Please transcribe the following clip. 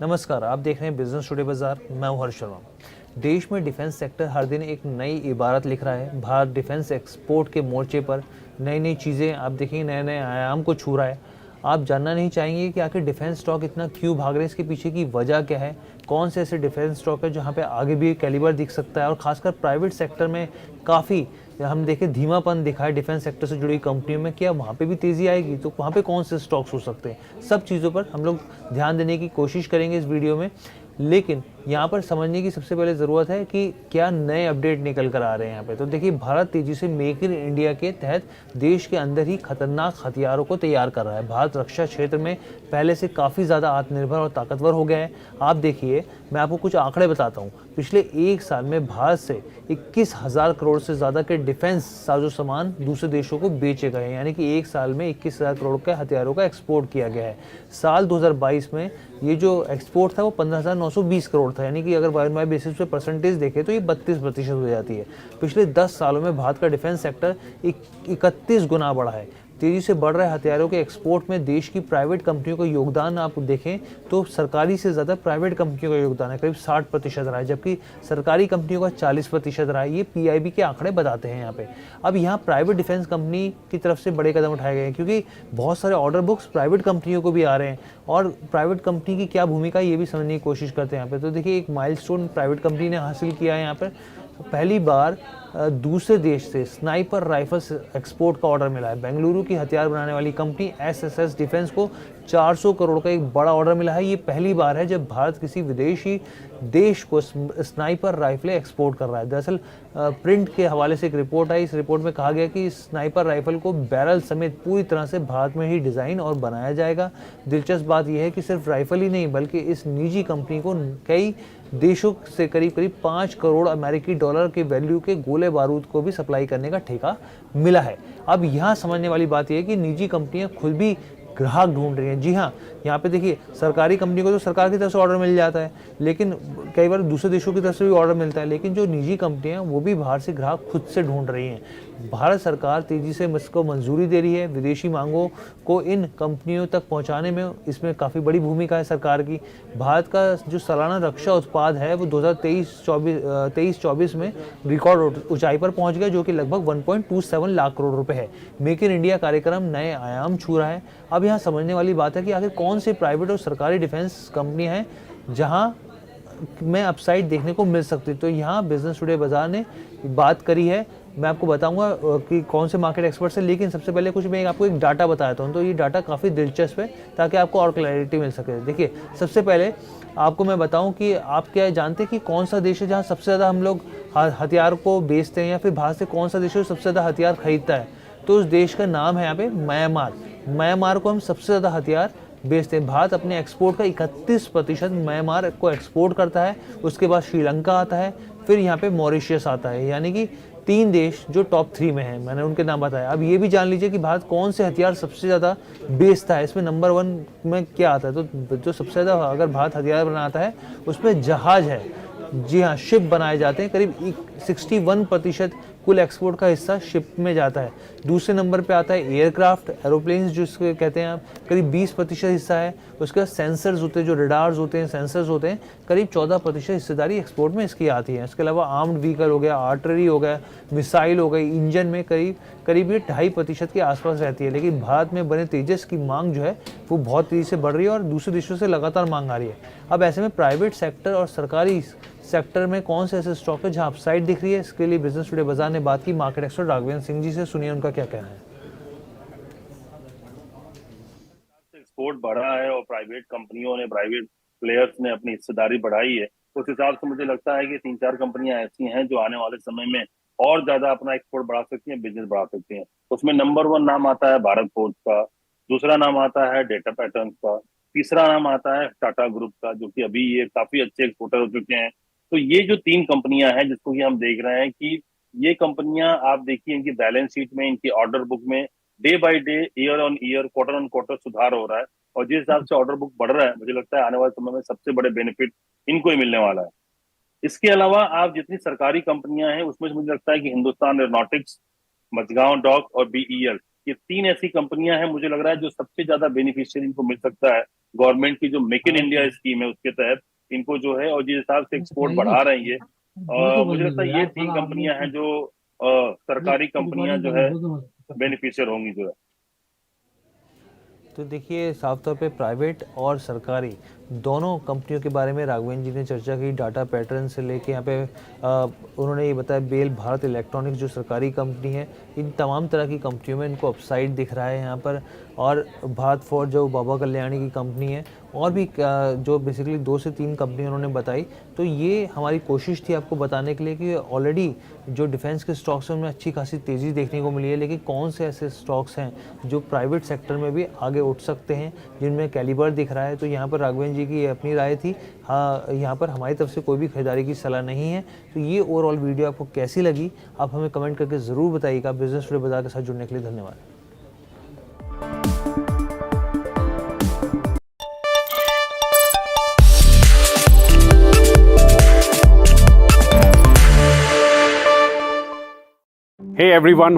नमस्कार, आप देख रहे हैं बिजनेस टुडे बाजार। मैं हूं हर्ष शर्मा। देश में डिफेंस सेक्टर हर दिन एक नई इबारत लिख रहा है। भारत डिफेंस एक्सपोर्ट के मोर्चे पर नई नई चीज़ें आप देखेंगे, नए नए आयाम को छू रहा है। आप जानना नहीं चाहेंगे कि आखिर डिफेंस स्टॉक इतना क्यों भाग रहे हैं, इसके पीछे की वजह क्या है, कौन से ऐसे डिफेंस स्टॉक है जहाँ पे आगे भी कैलिबर दिख सकता है, और खासकर प्राइवेट सेक्टर में काफ़ी हम देखें धीमापन दिखा है डिफेंस सेक्टर से जुड़ी कंपनियों में। क्या वहाँ पे भी तेज़ी आएगी, तो वहाँ पे कौन से स्टॉक्स हो सकते हैं, सब चीज़ों पर हम लोग ध्यान देने की कोशिश करेंगे इस वीडियो में। लेकिन यहाँ पर समझने की सबसे पहले ज़रूरत है कि क्या नए अपडेट निकल कर आ रहे हैं यहाँ पे। तो देखिए, भारत तेज़ी से मेक इन इंडिया के तहत देश के अंदर ही खतरनाक हथियारों को तैयार कर रहा है। भारत रक्षा क्षेत्र में पहले से काफ़ी ज़्यादा आत्मनिर्भर और ताकतवर हो गया है। आप देखिए, मैं आपको कुछ आंकड़े बताता हूँ। पिछले एक साल में भारत से 21,000 करोड़ से ज़्यादा के डिफेंस साजो सामान दूसरे देशों को बेचे गए हैं, यानी कि एक साल में 21,000 करोड़ के हथियारों का एक्सपोर्ट किया गया है। साल 2022 में ये जो एक्सपोर्ट था वो 15,920 करोड़ था, यानी कि अगर वाई बेसिस पे परसेंटेज देखें तो ये 32% हो जाती है। पिछले 10 सालों में भारत का डिफेंस सेक्टर 31 गुना बढ़ा है। तेजी से बढ़ रहे हथियारों के एक्सपोर्ट में देश की प्राइवेट कंपनियों का योगदान आप देखें तो सरकारी से ज़्यादा प्राइवेट कंपनियों का योगदान है, करीब 60% रहा है, जबकि सरकारी कंपनियों का 40% रहा है। ये पीआईबी के आंकड़े बताते हैं यहाँ पे। अब यहाँ प्राइवेट डिफेंस कंपनी की तरफ से बड़े कदम उठाए गए हैं, क्योंकि बहुत सारे ऑर्डर बुक्स प्राइवेट कंपनियों को भी आ रहे हैं, और प्राइवेट कंपनी की क्या भूमिका ये भी समझने की कोशिश करते हैं यहाँ पे। तो देखिए, एक माइलस्टोन प्राइवेट कंपनी ने हासिल किया है यहाँ पर। पहली बार दूसरे देश से स्नाइपर राइफल्स एक्सपोर्ट का ऑर्डर मिला है। बेंगलुरु की हथियार बनाने वाली कंपनी एसएसएस डिफेंस को 400 करोड़ का एक बड़ा ऑर्डर मिला है। ये पहली बार है जब भारत किसी विदेशी देश को स्नाइपर राइफलें एक्सपोर्ट कर रहा है। दरअसल प्रिंट के हवाले से एक रिपोर्ट आई। इस रिपोर्ट में कहा गया कि स्नाइपर राइफल को बैरल समेत पूरी तरह से भारत में ही डिज़ाइन और बनाया जाएगा। दिलचस्प बात यह है कि सिर्फ राइफल ही नहीं, बल्कि इस निजी कंपनी को कई देशों से करीब करीब 5 करोड़ अमेरिकी डॉलर के वैल्यू के गोले बारूद को भी सप्लाई करने का ठेका मिला है। अब यहाँ समझने वाली बात यह है कि निजी कंपनियां खुद भी ग्राहक ढूंढ रही हैं। जी हाँ, यहाँ पे देखिए, सरकारी कंपनी को तो सरकार की तरफ से ऑर्डर मिल जाता है, लेकिन कई बार दूसरे देशों की तरफ से भी ऑर्डर मिलता है, लेकिन जो निजी कंपनियां वो भी बाहर से ग्राहक खुद से ढूंढ रही हैं। भारत सरकार तेजी से इसको मंजूरी दे रही है। विदेशी मांगों को इन कंपनियों तक पहुंचाने में इसमें काफ़ी बड़ी भूमिका है सरकार की। भारत का जो सालाना रक्षा उत्पाद है वो 2023-24 में रिकॉर्ड ऊंचाई पर पहुंच गया, जो कि लगभग 1.27 लाख करोड़ रुपए है। मेक इन इंडिया कार्यक्रम नए आयाम छू रहा है। अब यहाँ समझने वाली बात है कि आखिर कौन से प्राइवेट और सरकारी डिफेंस कंपनी हैं जहाँ में अपसाइड देखने को मिल सकती है। तो यहाँ बिजनेस टुडे बाजार ने बात करी है। मैं आपको बताऊंगा कि कौन से मार्केट एक्सपर्ट्स हैं, लेकिन सबसे पहले मैं आपको एक डाटा बताता हूँ। तो ये डाटा काफ़ी दिलचस्प है, ताकि आपको और क्लैरिटी मिल सके। देखिए, सबसे पहले आपको मैं बताऊं कि आप क्या जानते हैं कि कौन सा देश है जहाँ सबसे ज़्यादा हम लोग हथियार को बेचते हैं, या फिर बाहर से कौन सा देश है जो सबसे ज़्यादा हथियार खरीदता है। तो उस देश का नाम है यहाँ पे म्यांमार। म्यांमार को हम सबसे ज़्यादा हथियार बेचते हैं। भारत अपने एक्सपोर्ट का 31% म्यांमार को एक्सपोर्ट करता है। उसके बाद श्रीलंका आता है, फिर यहाँ पे मॉरिशियस आता है, यानी कि 3 देश जो टॉप 3 में हैं। मैंने उनके नाम बताया। अब ये भी जान लीजिए कि भारत कौन से हथियार सबसे ज़्यादा बेचता है। इसमें नंबर 1 में क्या आता है, तो जो सबसे ज़्यादा अगर भारत हथियार बनाता है उसमें जहाज़ है। जी हाँ, शिप बनाए जाते हैं। करीब 61% कुल एक्सपोर्ट का हिस्सा शिप में जाता है। दूसरे नंबर पे आता है एयरक्राफ्ट, एरोप्लेन्स जिसको कहते हैं आप, करीब 20% हिस्सा है। उसके बाद सेंसर्स होते हैं, जो रडार्स होते हैं, सेंसर्स होते हैं, करीब 14% हिस्सेदारी एक्सपोर्ट में इसकी आती है। इसके अलावा आर्म्ड व्हीकल हो गया, आर्टरी हो गया, मिसाइल हो गई, इंजन में करीब ये 2.5% के आसपास रहती है। लेकिन भारत में बने तेजस की मांग जो है वो बहुत तेज़ी से बढ़ रही है, और दूसरे देशों से लगातार मांग आ रही है। अब ऐसे में प्राइवेट सेक्टर और सरकारी सेक्टर में कौन से ऐसे स्टॉक है जहां अपसाइड दिख रही है, इसके लिए बिजनेस टुडे बाजार ने बात की मार्केट एक्सपर्ट राघवेंद्र सिंह जी से। सुनिए उनका क्या कहना है। एक्सपोर्ट बढ़ा है और प्राइवेट कंपनियों ने, प्राइवेट प्लेयर्स ने अपनी हिस्सेदारी बढ़ाई है। उस हिसाब से मुझे लगता है कि 3-4 कंपनियां ऐसी हैं जो आने वाले समय में और ज्यादा अपना एक्सपोर्ट बढ़ा सकती हैं, बिजनेस बढ़ा सकती हैं। उसमें नंबर 1 नाम आता है भारत फोर्ज का, दूसरा नाम आता है डेटा पैटर्न का, तीसरा नाम आता है टाटा ग्रुप का, जो कि अभी ये काफी अच्छे एक्सपोर्टर हो चुके हैं। तो ये जो 3 कंपनियां हैं जिसको कि हम देख रहे हैं कि ये कंपनियां, आप देखिए इनकी बैलेंस शीट में, इनकी ऑर्डर बुक में day by day, year on year, quarter on quarter सुधार हो रहा है। और जिस हिसाब से ऑर्डर बुक बढ़ रहा है, मुझे लगता है आने वाले समय में सबसे बड़े बेनिफिट इनको ही मिलने वाला है। इसके अलावा आप जितनी सरकारी कंपनियां हैं उसमें से मुझे लगता है कि हिंदुस्तान एरोनॉटिक्स, मझगांव डॉक और बीईएल, ये 3 ऐसी कंपनियां हैं मुझे लग रहा है जो सबसे ज्यादा बेनिफिशियरी इनको मिल सकता है गवर्नमेंट की जो मेक इन इंडिया स्कीम है उसके तहत इनको जो है, और जिस हिसाब से एक्सपोर्ट बढ़ा रहे हैं ये, मुझे लगता है ये 3 कंपनियां हैं जो सरकारी कंपनियां जो है बेनिफिशियर होंगी जो है। तो देखिए साफ तौर पे प्राइवेट और सरकारी दोनों कंपनियों के बारे में राघवेंद्र जी ने चर्चा की, डाटा पैटर्न से लेके यहाँ पे उन्होंने ये बताया बेल भारत इलेक्ट्रॉनिक्स जो सरकारी कंपनी है, इन तमाम तरह की कंपनियों में इनको अपसाइड दिख रहा है यहाँ पर। और भारत फोर्ज जो बाबा कल्याणी की कंपनी है, और भी जो बेसिकली 2 से 3 कंपनी उन्होंने बताई। तो ये हमारी कोशिश थी आपको बताने के लिए कि ऑलरेडी जो डिफेंस के स्टॉक्स हैं उनमें अच्छी खासी तेज़ी देखने को मिली है, लेकिन कौन से ऐसे स्टॉक्स हैं जो प्राइवेट सेक्टर में भी आगे उठ सकते हैं, जिनमें कैलिबर दिख रहा है। तो यहाँ पर राघवेंद्र जी की अपनी राय थी। हाँ, यहाँ पर हमारी तरफ से कोई भी खरीदारी की सलाह नहीं है। तो ये ओवरऑल वीडियो आपको कैसी लगी आप हमें कमेंट करके ज़रूर बताइएगा। बिजनेस टुडे बाजार के साथ जुड़ने के लिए धन्यवाद। Hey everyone,